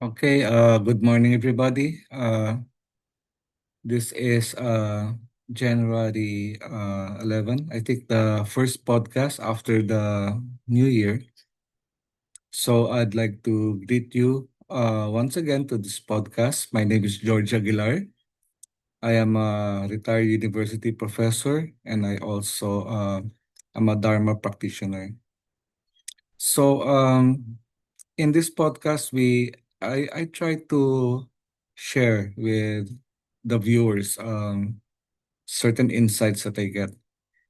Okay, good morning, everybody. This is January 11, I think the first podcast after the new year. So I'd like to greet you once again to this podcast. My name is George Aguilar. I am a retired university professor and I also am a Dharma practitioner. So in this podcast, I try to share with the viewers certain insights that I get,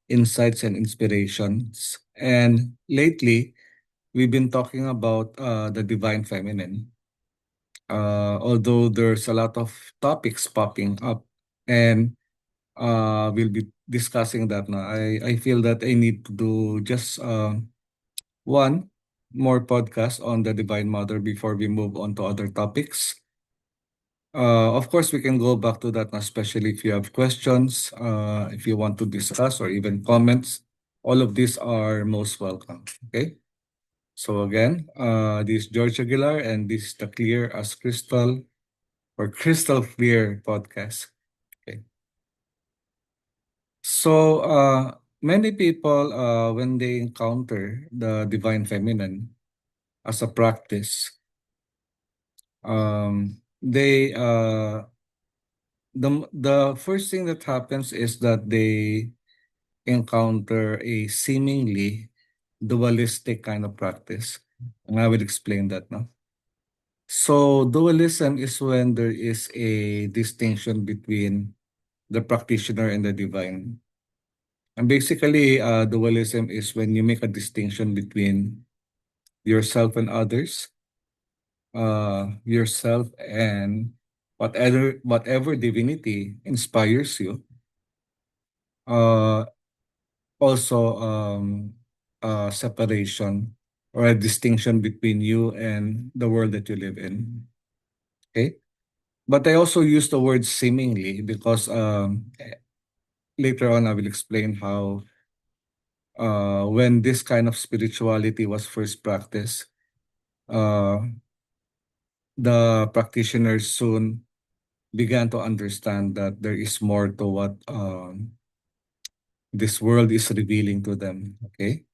insights and inspirations. And lately, we've been talking about the divine feminine. Although there's a lot of topics popping up, and we'll be discussing that now. I feel that I need to do just one more podcast on the Divine Mother before we move on to other topics. Of course, we can go back to that, especially if you have questions, if you want to discuss or even comments. All of these are most welcome. Okay. So again, this is George Aguilar, and this is the Clear as Crystal or Crystal Clear podcast. Okay. So many people, when they encounter the Divine Feminine as a practice, they the first thing that happens is that they encounter a seemingly dualistic kind of practice. And I will explain that now. So dualism is when there is a distinction between the practitioner and the divine. And basically, dualism is when you make a distinction between yourself and others, yourself and whatever divinity inspires you, uh, also separation or a distinction between you and the world that you live in. Okay. But I also use the word seemingly because later on I will explain how when this kind of spirituality was first practiced, uh, the practitioners soon began to understand that there is more to what this world is revealing to them. Okay.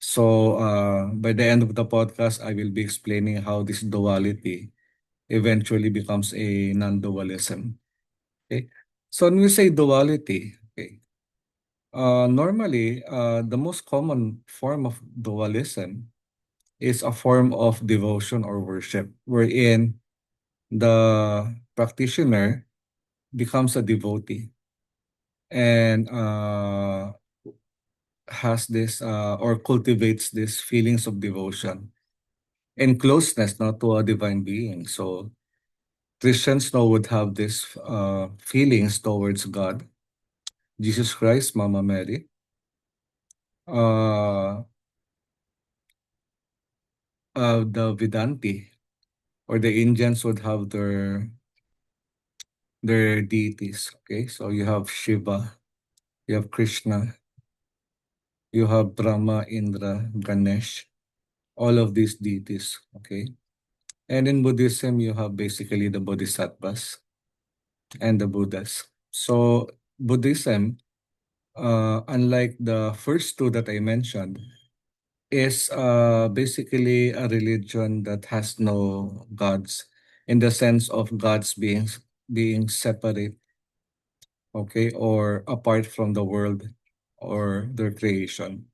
So by the end of the podcast, I will be explaining how this duality eventually becomes a non-dualism. Okay. So when we say duality, okay, normally the most common form of dualism is a form of devotion or worship, wherein the practitioner becomes a devotee and has this or cultivates these feelings of devotion and closeness not to a divine being. So Christians now would have these feelings towards God, Jesus Christ, Mama Mary. The Vedanti or the Indians would have their deities. Okay, so you have Shiva, you have Krishna, you have Brahma, Indra, Ganesh, all of these deities. Okay, and in Buddhism, you have basically the Bodhisattvas and the Buddhas. So Buddhism, unlike the first two that I mentioned, is basically a religion that has no gods in the sense of gods being separate, okay, or apart from the world or their creation.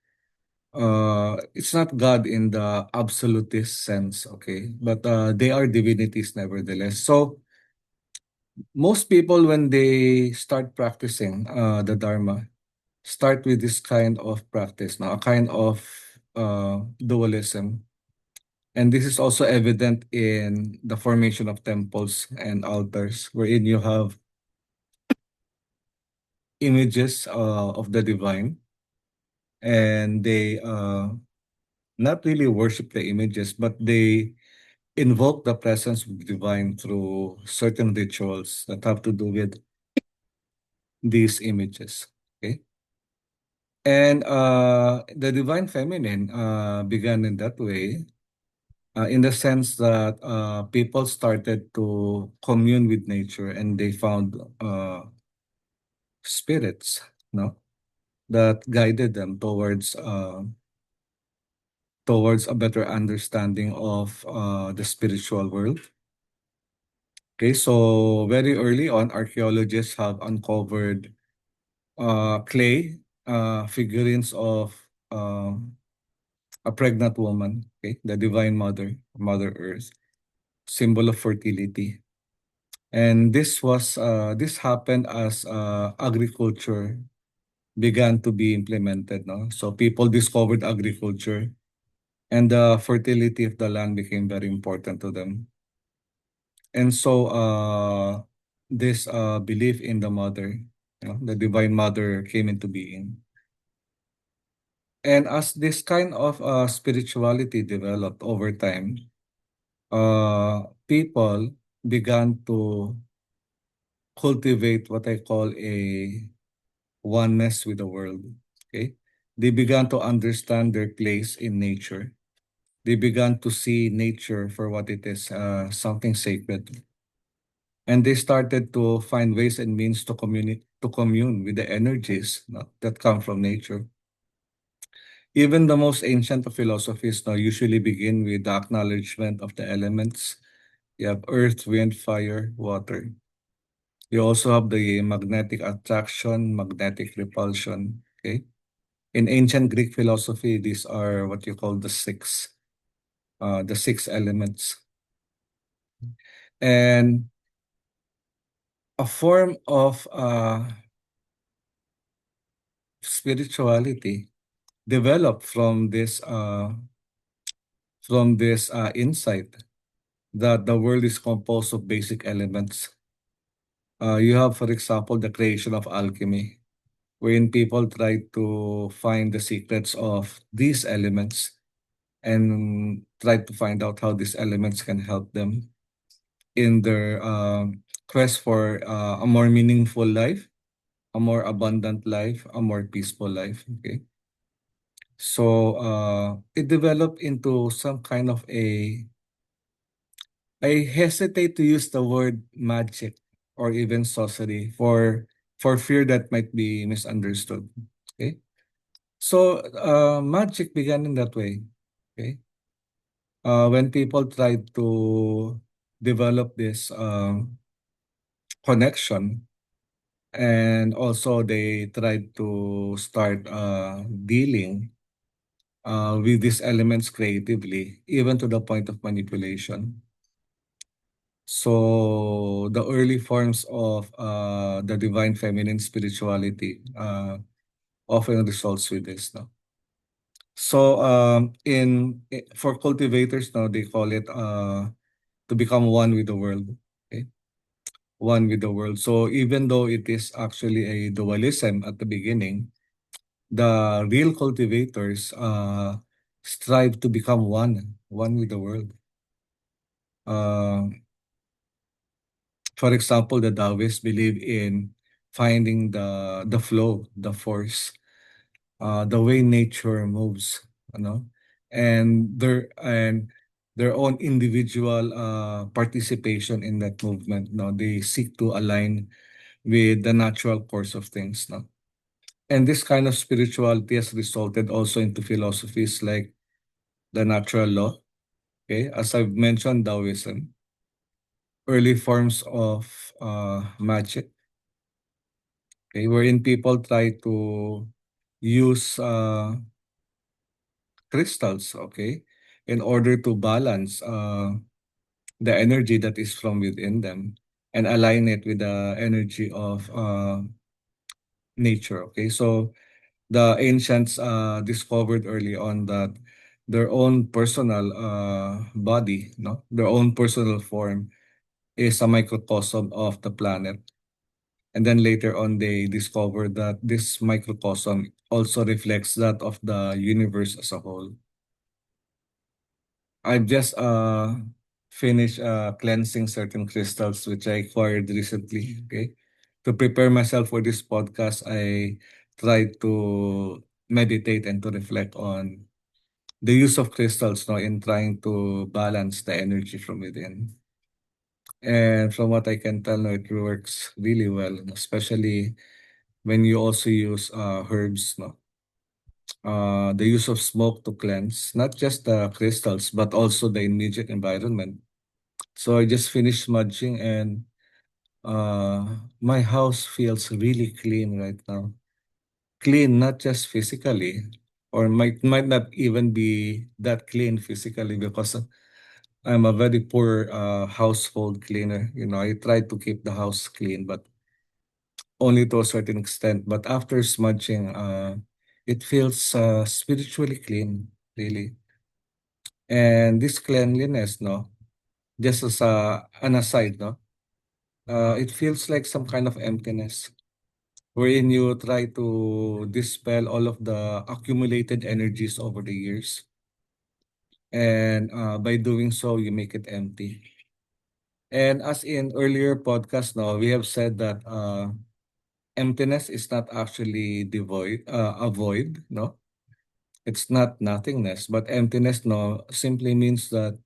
It's not God in the absolutist sense, okay, but they are divinities nevertheless. So most people, when they start practicing the Dharma, start with this kind of practice, now a kind of dualism. And this is also evident in the formation of temples and altars, wherein you have images of the divine, and they not really worship the images, but they invoke the presence of the divine through certain rituals that have to do with these images. Okay. And the divine feminine began in that way in the sense that people started to commune with nature and they found spirits, no, that guided them towards a better understanding of the spiritual world. Okay, so very early on, archaeologists have uncovered clay figurines of a pregnant woman, okay, the Divine Mother, Mother Earth, symbol of fertility. And this happened as agriculture began to be implemented. No, so people discovered agriculture, and the fertility of the land became very important to them. And so this belief in the mother, the Divine Mother, came into being. And as this kind of spirituality developed over time, people began to cultivate what I call a oneness with the world. Okay, they began to understand their place in nature. They began to see nature for what it is, something sacred, and they started to find ways and means to commune with the energies, that come from nature. Even the most ancient of philosophies now usually begin with the acknowledgement of the elements. You have earth, wind, fire, water. You also have the magnetic attraction, magnetic repulsion. Okay. In ancient Greek philosophy, these are what you call the six elements. And a form of spirituality developed from this insight that the world is composed of basic elements. You have, for example, the creation of alchemy, wherein people try to find the secrets of these elements and try to find out how these elements can help them in their quest for a more meaningful life, a more abundant life, a more peaceful life. Okay. So it developed into some kind of I hesitate to use the word magic or even sorcery for fear that might be misunderstood. Okay. So magic began in that way. Okay. When people tried to develop this connection, and also they tried to start dealing with these elements creatively, even to the point of manipulation. So the early forms of the divine feminine spirituality often results with this. No? So for cultivators now, they call it to become one with the world. Okay? One with the world. So even though it is actually a dualism at the beginning, the real cultivators strive to become one with the world. Uh, for example, the Taoists believe in finding the flow, the force, the way nature moves, you know, and their own individual participation in that movement. No, they seek to align with the natural course of things. No, and this kind of spirituality has resulted also into philosophies like the natural law. Okay, as I've mentioned, Taoism, early forms of magic. Okay, wherein people try to use crystals, okay, in order to balance the energy that is from within them and align it with the energy of nature. Okay, so the ancients discovered early on that their own personal body, no, their own personal form is a microcosm of the planet. And then later on, they discovered that this microcosm also reflects that of the universe as a whole. I've just finished cleansing certain crystals which I acquired recently. Okay. To prepare myself for this podcast, I tried to meditate and to reflect on the use of crystals, no, in trying to balance the energy from within. And from what I can tell, no, it works really well, especially when you also use herbs, no. The use of smoke to cleanse, not just the crystals, but also the immediate environment. So I just finished smudging and my house feels really clean right now. Clean, not just physically, or might not even be that clean physically because I'm a very poor household cleaner. You know, I try to keep the house clean, but only to a certain extent. But after smudging, it feels spiritually clean, really. And this cleanliness, no, just as an aside, no, it feels like some kind of emptiness, wherein you try to dispel all of the accumulated energies over the years. And by doing so, you make it empty. And as in earlier podcast, no, we have said that emptiness is not actually a void, no. It's not nothingness, but emptiness, no, simply means that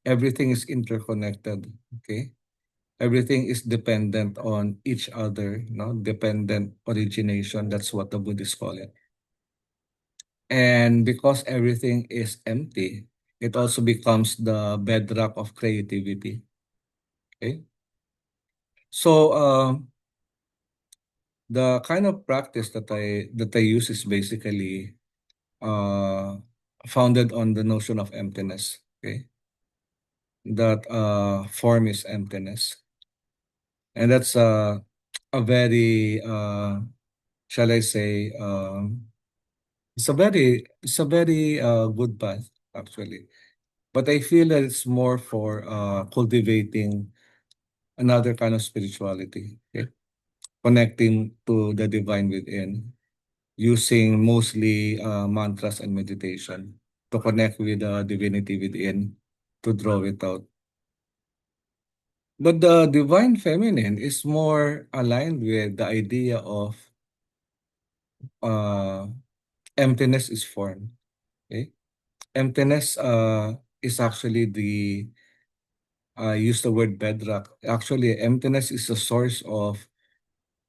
everything is interconnected. Okay, everything is dependent on each other, no, dependent origination. That's what the Buddhists call it. And because everything is empty, it also becomes the bedrock of creativity. Okay, so the kind of practice that I use is basically uh, founded on the notion of emptiness. Okay, that form is emptiness, and that's a very shall I say it's a very good path actually. But I feel that it's more for cultivating another kind of spirituality, okay? Connecting to the divine within, using mostly mantras and meditation to connect with the divinity within, to draw it out. But the divine feminine is more aligned with the idea of uh, emptiness is form. Okay? Emptiness is actually the I use the word bedrock. Actually, emptiness is the source of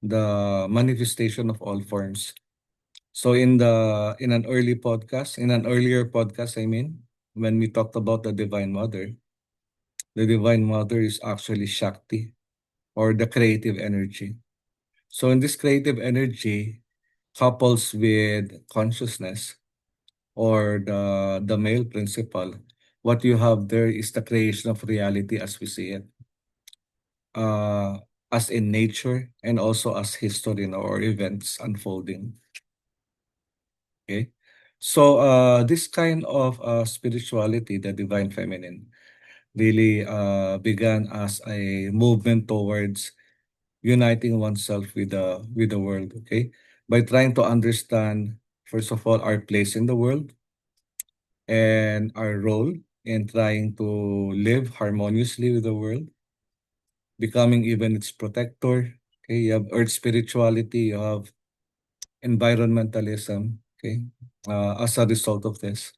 the manifestation of all forms. So in an earlier podcast, I mean, when we talked about the Divine Mother is actually Shakti or the creative energy. So in this creative energy couples with consciousness or the male principle, what you have there is the creation of reality as we see it. Uh, as in nature and also as history, no, or events unfolding. Okay. So this kind of spirituality, the divine feminine, really began as a movement towards uniting oneself with the world, okay? By trying to understand, first of all, our place in the world and our role in trying to live harmoniously with the world, becoming even its protector. Okay, you have earth spirituality, you have environmentalism, okay, as a result of this.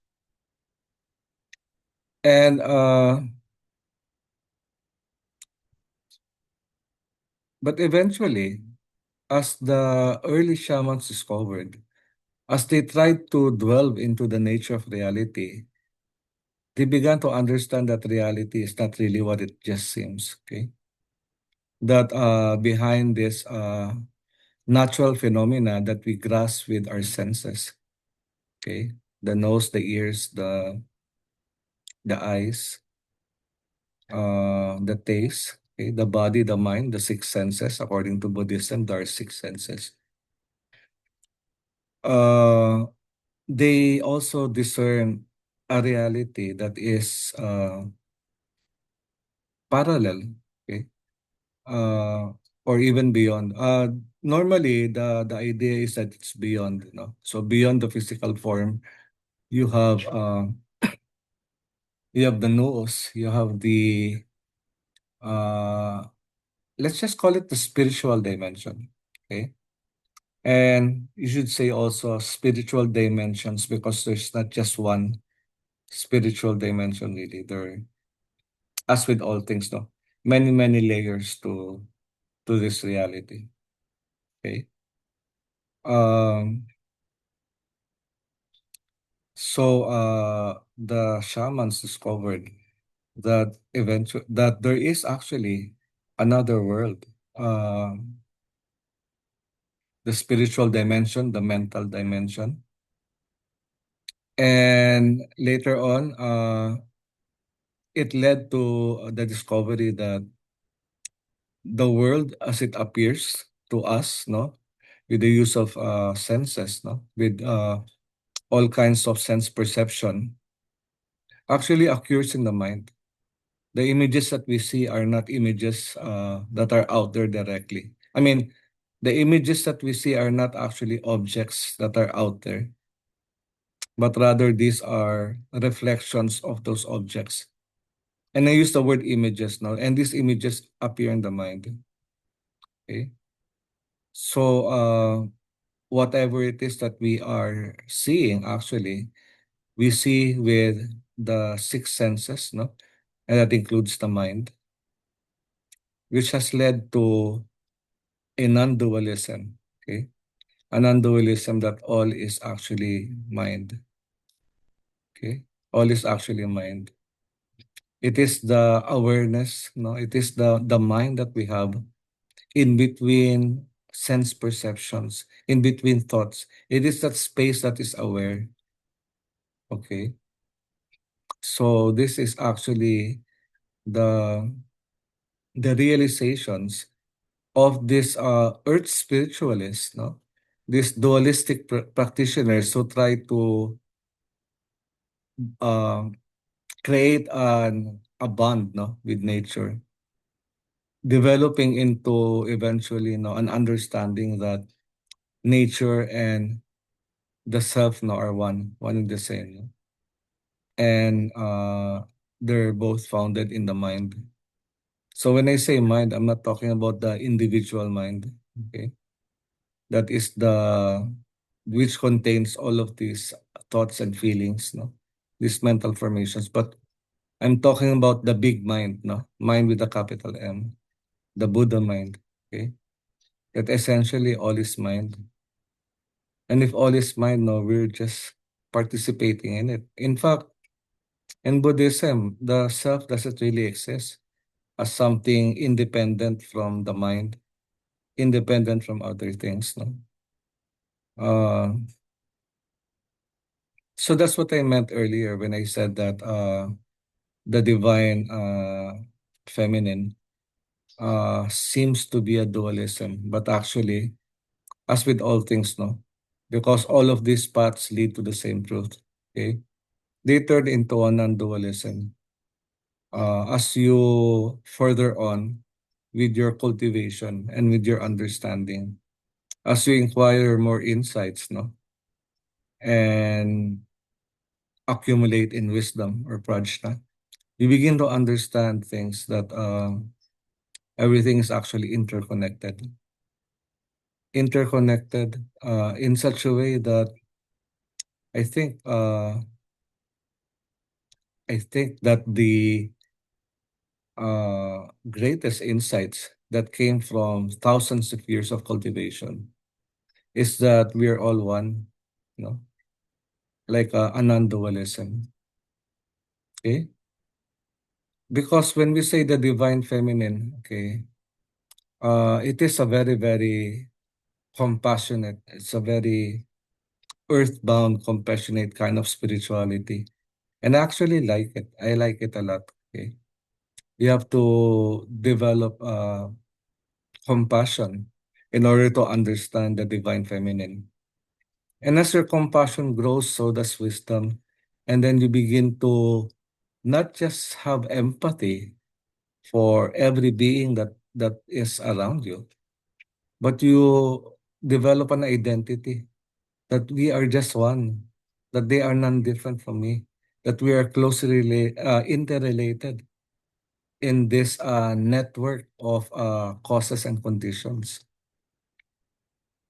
And but eventually, as the early shamans discovered, as they tried to delve into the nature of reality, they began to understand that reality is not really what it just seems. Okay, that behind this natural phenomena that we grasp with our senses, okay, the nose, the ears, the eyes, the taste, okay, the body, the mind, the six senses. According to Buddhism, there are six senses. Uh, they also discern a reality that is parallel, okay, uh, or even beyond. Normally, the idea is that it's beyond, you know. So beyond the physical form, you have uh, you have the nose, you have the uh, let's just call it the spiritual dimension, okay. And you should say also spiritual dimensions because there's not just one. spiritual dimension really. There, as with all things, no, many layers to this reality. Okay. Um. The shamans discovered that there is actually another world, the spiritual dimension, the mental dimension, and later on, it led to the discovery that the world as it appears to us, no, with the use of senses, no, with all kinds of sense perception, actually occurs in the mind. The images that we see are not images that are out there directly. I mean, the images that we see are not actually objects that are out there, but rather these are reflections of those objects. And I use the word images now, and these images appear in the mind. Okay. So, whatever it is that we are seeing, actually, we see with the six senses, no? And that includes the mind, which has led to a non-dualism. Okay. A non-dualism that all is actually mind. Okay. All is actually mind. It is the awareness, no? It is the mind that we have in between sense perceptions, in between thoughts. It is that space that is aware. Okay. So this is actually the the realizations of this earth spiritualists, no? These dualistic practitioners who try to um create a bond, no, with nature, developing into eventually, an understanding that nature and the self, no, are one and the same, no? And they're both founded in the mind. So when I say mind, I'm not talking about the individual mind, okay? That is the which contains all of these thoughts and feelings, no? These mental formations. But I'm talking about the big mind, no? Mind with a capital M, the Buddha mind, okay? That essentially all is mind. And if all is mind, no, we're just participating in it. In fact, in Buddhism, the self doesn't really exist as something independent from the mind, independent from other things, no? Uh, so that's what I meant earlier when I said that the divine feminine seems to be a dualism, but actually, as with all things, no, because all of these paths lead to the same truth. Okay, they turn into a non-dualism. As you further on with your cultivation and with your understanding, as you inquire more insights, no, and accumulate in wisdom or prajna, you begin to understand things that everything is actually interconnected. Interconnected in such a way that I think uh, I think that the greatest insights that came from thousands of years of cultivation is that we are all one, you know, like a non-dualism. Okay, because when we say the divine feminine, okay, it is a very compassionate. It's a very earthbound, compassionate kind of spirituality. And I actually like it. I like it a lot. Okay. You have to develop compassion in order to understand the divine feminine. And as your compassion grows, so does wisdom. And then you begin to not just have empathy for every being that is around you, but you develop an identity that we are just one, that they are none different from me, that we are closely interrelated in this network of causes and conditions.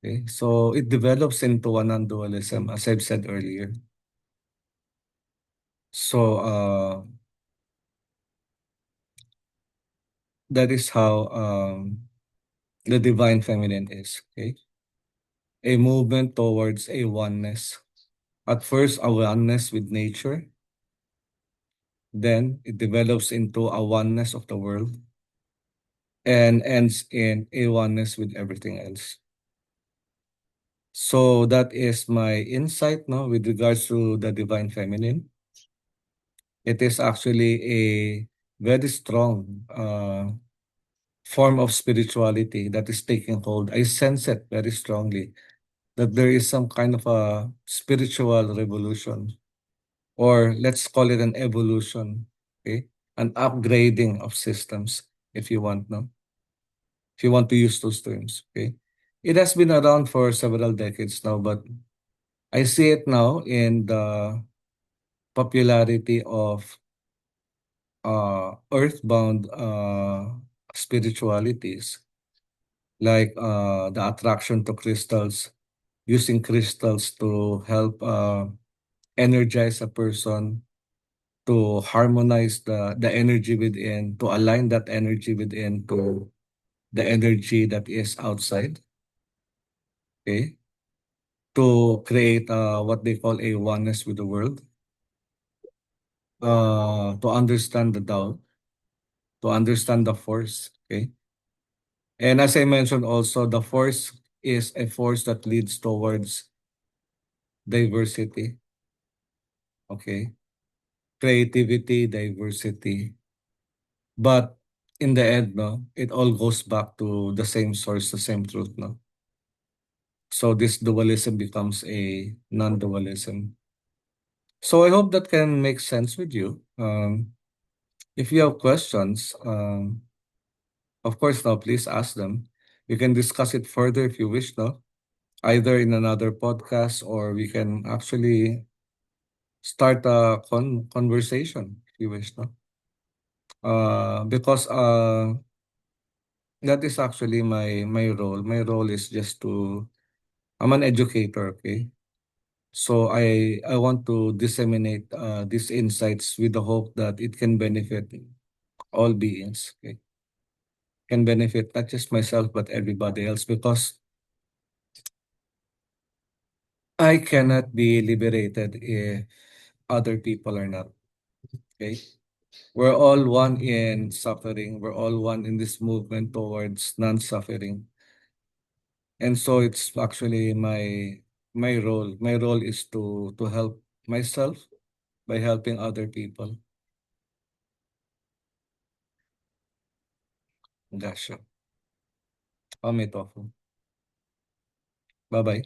Okay, so it develops into a non-dualism, as I've said earlier. So that is how the divine feminine is. Okay, a movement towards a oneness. At first, a oneness with nature, then it develops into a oneness of the world and ends in a oneness with everything else. So that is my insight now with regards to the divine feminine. It is actually a very strong form of spirituality that is taking hold. I sense it very strongly that there is some kind of a spiritual revolution, or let's call it an evolution, okay? An upgrading of systems, if you want, no? If you want to use those terms, okay? It has been around for several decades now, but I see it now in the popularity of earthbound spiritualities, like the attraction to crystals, using crystals to help energize a person, to harmonize the energy within, to align that energy within to the energy that is outside, okay? To create what they call a oneness with the world, to understand the Tao, to understand the force, okay? And as I mentioned also, the force is a force that leads towards diversity, okay? Creativity, diversity. But in the end, no, it all goes back to the same source, the same truth, no? So this dualism becomes a non-dualism. So I hope that can make sense with you. If you have questions, of course, now please ask them. We can discuss it further if you wish, no? Either in another podcast, or we can actually start a conversation if you wish, no? Because that is actually my role. My role is just to, I'm an educator, okay? So I want to disseminate these insights with the hope that it can benefit all beings, okay? Can benefit not just myself but everybody else, because I cannot be liberated if other people are not, okay? We're all one in suffering. We're all one in this movement towards non-suffering. And so it's actually my role. My role is to help myself by helping other people. Gotcha. Bye bye.